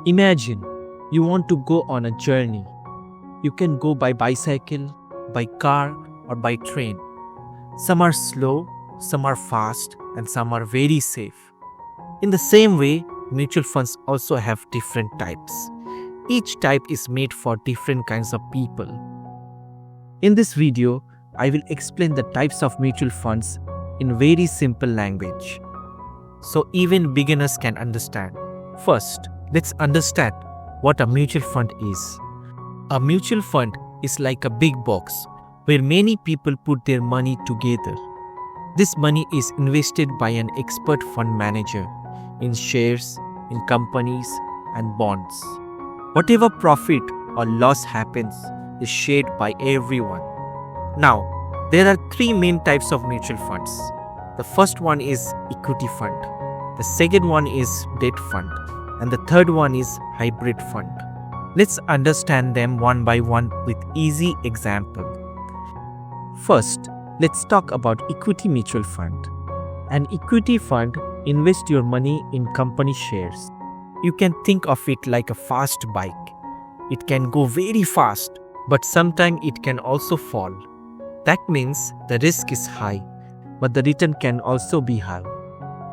Imagine you want to go on a journey. You can go by bicycle, by car, or by train. Some are slow, some are fast, and some are very safe. In the same way, mutual funds also have different types. Each type is made for different kinds of people. In this video, I will explain the types of mutual funds in very simple language, so even beginners can understand. First, let's understand what a mutual fund is. A mutual fund is like a big box where many people put their money together. This money is invested by an expert fund manager in shares, in companies, and bonds. Whatever profit or loss happens is shared by everyone. Now, there are three main types of mutual funds. The first one is equity fund. The second one is debt fund. And the third one is hybrid fund. Let's understand them one by one with easy example. First, let's talk about equity mutual fund. An equity fund invests your money in company shares. You can think of it like a fast bike. It can go very fast, but sometimes it can also fall. That means the risk is high, but the return can also be high.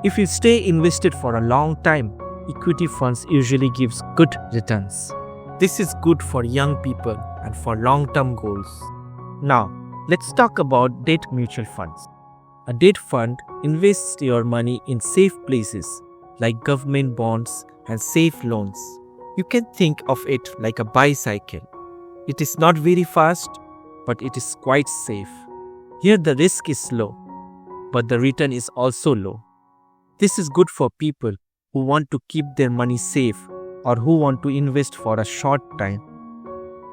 If you stay invested for a long time, equity funds usually gives good returns. This is good for young people and for long-term goals. Now, let's talk about debt mutual funds. A debt fund invests your money in safe places like government bonds and safe loans. You can think of it like a bicycle. It is not very fast, but it is quite safe. Here the risk is low, but the return is also low. This is good for people who want to keep their money safe or who want to invest for a short time.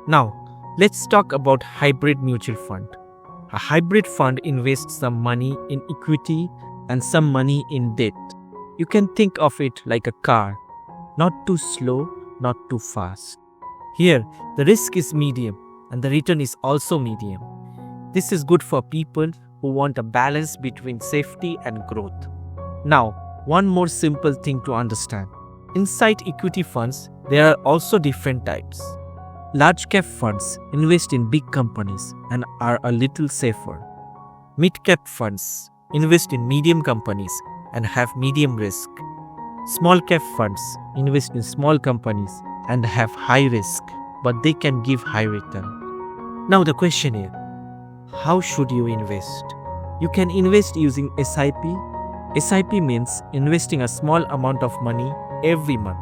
Now, let's talk about hybrid mutual fund. A hybrid fund invests some money in equity and some money in debt. You can think of it like a car, not too slow, not too fast. Here, the risk is medium and the return is also medium. This is good for people who want a balance between safety and growth. Now, one more simple thing to understand. Inside equity funds, there are also different types. Large cap funds invest in big companies and are a little safer. Mid cap funds invest in medium companies and have medium risk. Small cap funds invest in small companies and have high risk, but they can give high return. Now the question is, how should you invest? You can invest using SIP. SIP means investing a small amount of money every month.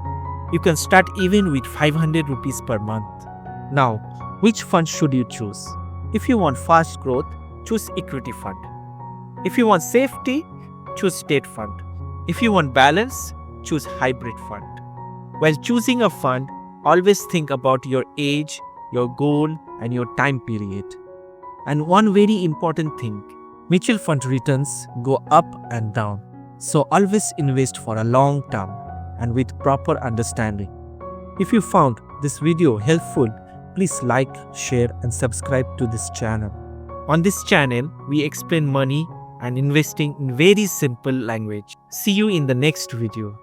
You can start even with 500 rupees per month. Now, which fund should you choose? If you want fast growth, choose equity fund. If you want safety, choose debt fund. If you want balance, choose hybrid fund. While choosing a fund, always think about your age, your goal, and your time period. And one very important thing, mutual fund returns go up and down. So always invest for a long term and with proper understanding. If you found this video helpful, please like, share, and subscribe to this channel. On this channel, we explain money and investing in very simple language. See you in the next video.